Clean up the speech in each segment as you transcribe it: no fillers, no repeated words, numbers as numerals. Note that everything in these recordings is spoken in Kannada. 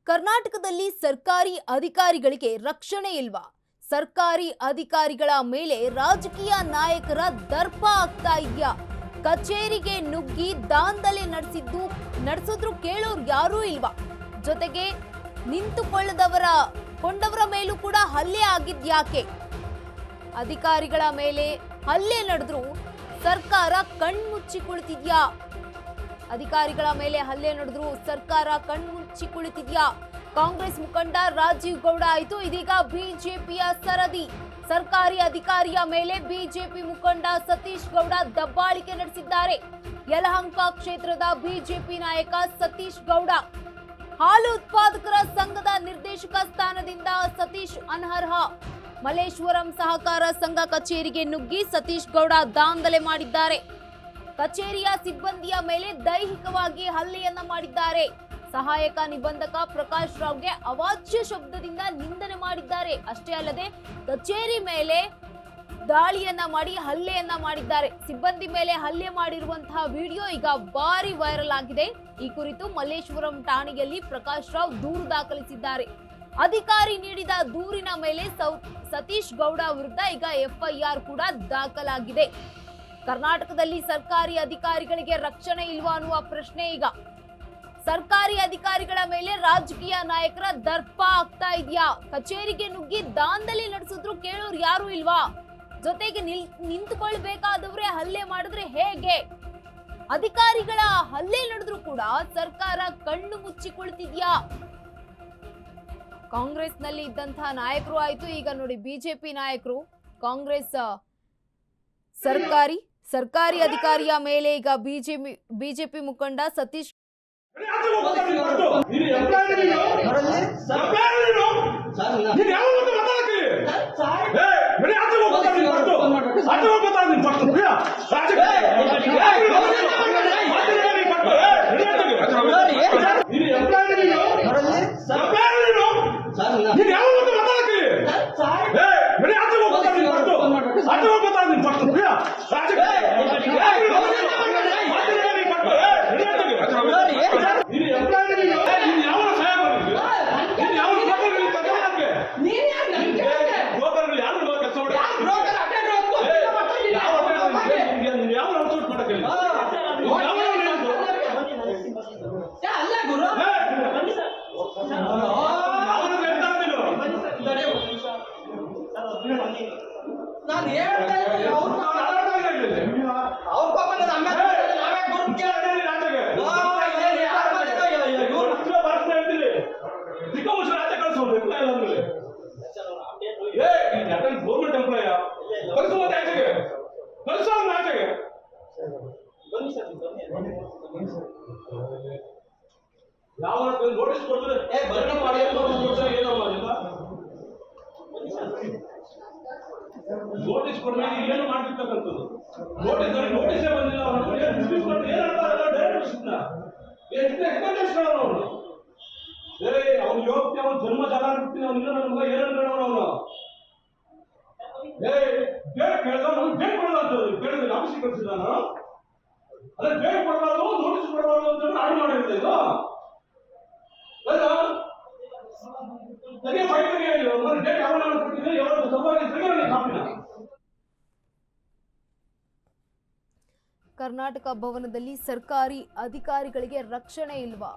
ಕರ್ನಾಟಕದಲ್ಲಿ ಸರ್ಕಾರಿ ಅಧಿಕಾರಿಗಳಿಗೆ ರಕ್ಷಣೆ ಇಲ್ವಾ? ಸರ್ಕಾರಿ ಅಧಿಕಾರಿಗಳ ಮೇಲೆ ರಾಜಕೀಯ ನಾಯಕರ ದರ್ಪ ಆಗ್ತಾ ಇದೆಯಾ? ಕಚೇರಿಗೆ ನುಗ್ಗಿ ದಾಂಧಲೆ ನಡೆಸಿದ್ರು ಕೇಳೋರು ಯಾರೂ ಇಲ್ವಾ? ಜೊತೆಗೆ ಕೊಂಡವರ ಮೇಲೂ ಕೂಡ ಹಲ್ಲೆ ಆಗಿದ್ಯಾಕೆ? ಅಧಿಕಾರಿಗಳ ಮೇಲೆ ಹಲ್ಲೆ ನಡೆದ್ರು ಸರ್ಕಾರ ಕಣ್ಮುಚ್ಚಿ ಕುಳಿತಿದ್ಯಾ? ಅಧಿಕಾರಿಗಳ ಮೇಲೆ ಹಲ್ಲೆ ನಡೆದ್ರು ಸರ್ಕಾರ ಕಣ್ಮುಚ್ಚಿ ಕುಳಿತಿದ್ಯಾ? ಕಾಂಗ್ರೆಸ್ ಮುಖಂಡ ರಾಜೀವ್ ಗೌಡ ಆಯಿತು, ಇದೀಗ ಬಿಜೆಪಿಯ ಸರದಿ. ಸರ್ಕಾರಿ ಅಧಿಕಾರಿಯ ಮೇಲೆ ಬಿಜೆಪಿ ಮುಖಂಡ ಸತೀಶ್ ಗೌಡ ದಬ್ಬಾಳಿಕೆ ನಡೆಸಿದ್ದಾರೆ. ಯಲಹಂಕ ಕ್ಷೇತ್ರದ ಬಿಜೆಪಿ ನಾಯಕ ಸತೀಶ್ ಗೌಡ ಹಾಲು ಉತ್ಪಾದಕರ ಸಂಘದ ನಿರ್ದೇಶಕ ಸ್ಥಾನದಿಂದ ಸತೀಶ್ ಅನರ್ಹ. ಮಲ್ಲೇಶ್ವರಂ ಸಹಕಾರ ಸಂಘ ಕಚೇರಿಗೆ ನುಗ್ಗಿ ಸತೀಶ್ ಗೌಡ ದಾಂಧಲೆ ಮಾಡಿದ್ದಾರೆ. ಕಚೇರಿಯ ಸಿಬ್ಬಂದಿಯ ಮೇಲೆ ದೈಹಿಕವಾಗಿ ಹಲ್ಲೆಯನ್ನ ಮಾಡಿದ್ದಾರೆ. ಸಹಾಯಕ ನಿಬಂಧಕ ಪ್ರಕಾಶ್ ರಾವ್ಗೆ ಅವಾಚ್ಯ ಶಬ್ದದಿಂದ ನಿಂದನೆ ಮಾಡಿದ್ದಾರೆ. ಅಷ್ಟೇ ಅಲ್ಲದೆ ಕಚೇರಿ ಮೇಲೆ ದಾಳಿಯನ್ನ ಮಾಡಿ ಹಲ್ಲೆಯನ್ನ ಮಾಡಿದ್ದಾರೆ. ಸಿಬ್ಬಂದಿ ಮೇಲೆ ಹಲ್ಲೆ ಮಾಡಿರುವಂತಹ ವಿಡಿಯೋ ಈಗ ಭಾರಿ ವೈರಲ್ ಆಗಿದೆ. ಈ ಕುರಿತು ಮಲ್ಲೇಶ್ವರಂ ಠಾಣೆಯಲ್ಲಿ ಪ್ರಕಾಶ್ ರಾವ್ ದೂರು ದಾಖಲಿಸಿದ್ದಾರೆ. ಅಧಿಕಾರಿ ನೀಡಿದ ದೂರಿನ ಮೇಲೆ ಸತೀಶ್ ಗೌಡ ವಿರುದ್ಧ ಈಗ ಎಫ್ಐಆರ್ ಕೂಡ ದಾಖಲಾಗಿದೆ. ಕರ್ನಾಟಕದಲ್ಲಿ ಸರ್ಕಾರಿ ಅಧಿಕಾರಿಗಳಿಗೆ ರಕ್ಷಣೆ ಇಲ್ವಾ ಅನ್ನುವ ಪ್ರಶ್ನೆ ಈಗ. ಸರ್ಕಾರಿ ಅಧಿಕಾರಿಗಳ ಮೇಲೆ ರಾಜಕೀಯ ನಾಯಕರ ದರ್ಪ ಆಗ್ತಾ ಇದೆಯಾ? ಕಚೇರಿಗೆ ನುಗ್ಗಿ ದಾಂಧಲೆ ನಡೆಸಿದ್ರು ಕೇಳೋರು ಯಾರು ಇಲ್ವಾ? ಜೊತೆಗೆ ನಿಂತುಕೊಳ್ಬೇಕಾದವ್ರೆ ಹಲ್ಲೆ ಮಾಡಿದ್ರೆ ಹೇಗೆ? ಅಧಿಕಾರಿಗಳ ಹಲ್ಲೆ ನಡೆದ್ರು ಕೂಡ ಸರ್ಕಾರ ಕಣ್ಣು ಮುಚ್ಚಿ ಕುಳಿತಿದ್ಯಾ? ಕಾಂಗ್ರೆಸ್ ನಲ್ಲಿ ಇದ್ದಂತಹ ನಾಯಕರು ಆಯ್ತು, ಈಗ ನೋಡಿ ಬಿಜೆಪಿ ನಾಯಕರು ಕಾಂಗ್ರೆಸ್ ಸರ್ಕಾರಿ ಅಧಿಕಾರಿಯ ಮೇಲೆ ಈಗ ಬಿಜೆಪಿ ಮುಖಂಡ ಸತೀಶ್ ನೋಟಿಸ್ ಕೊಡ್ತಾರೆ ನೋಟಿಸ್ ಕೊಡ್ಬೇಕು ಏನು ಮಾಡ್ತಿರ್ತಕ್ಕಂಥದ್ದು. ನೋಟಿಸೇ ಬಂದಿಲ್ಲ ಅವ್ನು ಯೋಗ್ಯ ಅವ್ನು ಜನ್ಮ ಜಾಗ ಬಿಡ್ತೀನಿ ಅವ್ನು ನನ್ನ ಮಗ ಏನಂತ ಅವನು ಡೇಟ್ ಕೇಳಿದ ಡೇಟ್ ಕೊಡೋದು ಕೇಳಿದ್ರೆ ಆಫೀಸಿಗೆ ಕಳಿಸಿದ ನಾನು ಅದೇ ಡೇಟ್ ಕೊಡಬಾರ್ದು ನೋಟಿಸ್ ಕೊಡಬಾರ್ದು ಅಂತ ಆರ್ಡರ್ ಮಾಡಿರುತ್ತೆ ಇದು ಕರ್ನಾಟಕ ಭವನದಲ್ಲಿ ಸರ್ಕಾರಿ ಅಧಿಕಾರಿಗಳಿಗೆ ರಕ್ಷಣೆ ಇಲ್ವಾ?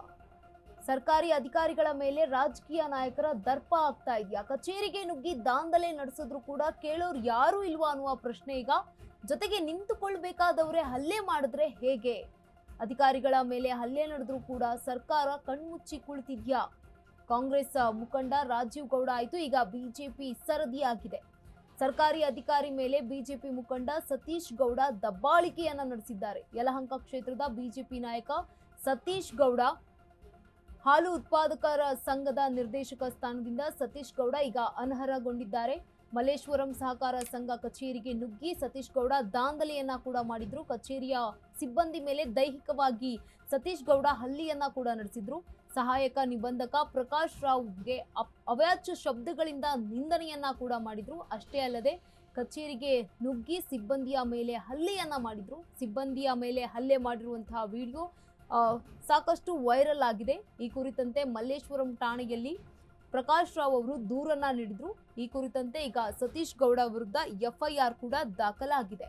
ಸರ್ಕಾರಿ ಅಧಿಕಾರಿಗಳ ಮೇಲೆ ರಾಜಕೀಯ ನಾಯಕರ ದರ್ಪ ಆಗ್ತಾ ಇದೆಯಾ? ಕಚೇರಿಗೆ ನುಗ್ಗಿ ದಾಂಧಲೆ ನಡೆಸಿದ್ರು ಕೂಡ ಕೇಳೋರು ಯಾರು ಇಲ್ವಾ ಅನ್ನುವ ಪ್ರಶ್ನೆ ಈಗ. ಜೊತೆಗೆ ನಿಂತುಕೊಳ್ಬೇಕಾದವ್ರೆ ಹಲ್ಲೆ ಮಾಡಿದ್ರೆ ಹೇಗೆ? ಅಧಿಕಾರಿಗಳ ಮೇಲೆ ಹಲ್ಲೆ ನಡೆದ್ರು ಕೂಡ ಸರ್ಕಾರ ಕಣ್ಮುಚ್ಚಿ ಕುಳಿತಿದ್ಯಾ? ಕಾಂಗ್ರೆಸ್ ಮುಖಂಡ ರಾಜೀವ್ ಗೌಡ ಆಯಿತು, ಈಗ ಬಿಜೆಪಿ ಸರದಿಯಾಗಿದೆ. ಸರ್ಕಾರಿ ಅಧಿಕಾರಿ ಮೇಲೆ ಬಿಜೆಪಿ ಮುಖಂಡ ಸತೀಶ್ ಗೌಡ ದಬ್ಬಾಳಿಕೆಯನ್ನ ನಡೆಸಿದ್ದಾರೆ. ಯಲಹಂಕ ಕ್ಷೇತ್ರದ ಬಿಜೆಪಿ ನಾಯಕ ಸತೀಶ್ ಗೌಡ ಹಾಲು ಉತ್ಪಾದಕರ ಸಂಘದ ನಿರ್ದೇಶಕ ಸ್ಥಾನದಿಂದ ಸತೀಶ್ ಗೌಡ ಈಗ ಅನರ್ಹಗೊಂಡಿದ್ದಾರೆ. ಮಲ್ಲೇಶ್ವರಂ ಸಹಕಾರ ಸಂಘ ಕಚೇರಿಗೆ ನುಗ್ಗಿ ಸತೀಶ್ ಗೌಡ ದಾಂಧಲೆಯನ್ನ ಕೂಡ ಮಾಡಿದ್ರು. ಕಚೇರಿಯ ಸಿಬ್ಬಂದಿ ಮೇಲೆ ದೈಹಿಕವಾಗಿ ಸತೀಶ್ ಗೌಡ ಹಲ್ಲೆಯನ್ನ ಕೂಡ ನಡೆಸಿದ್ರು. ಸಹಾಯಕ ನಿಬಂಧಕ ಪ್ರಕಾಶ್ ರಾವ್ಗೆ ಅವಾಚ್ಯ ಶಬ್ದಗಳಿಂದ ನಿಂದನೆಯನ್ನ ಕೂಡ ಮಾಡಿದ್ರು. ಅಷ್ಟೇ ಅಲ್ಲದೆ ಕಚೇರಿಗೆ ನುಗ್ಗಿ ಸಿಬ್ಬಂದಿಯ ಮೇಲೆ ಹಲ್ಲೆಯನ್ನ ಮಾಡಿದ್ರು. ಸಿಬ್ಬಂದಿಯ ಮೇಲೆ ಹಲ್ಲೆ ಮಾಡಿರುವಂತಹ ವಿಡಿಯೋ ಸಾಕಷ್ಟು ವೈರಲ್ ಆಗಿದೆ. ಈ ಕುರಿತಂತೆ ಮಲ್ಲೇಶ್ವರಂ ಠಾಣೆಯಲ್ಲಿ ಪ್ರಕಾಶ್ ರಾವ್ ಅವರು ದೂರನ್ನ ನೀಡಿದ್ರು. ಈ ಕುರಿತಂತೆ ಈಗ ಸತೀಶ್ ಗೌಡ ವಿರುದ್ಧ FIR ಕೂಡ ದಾಖಲಾಗಿದೆ.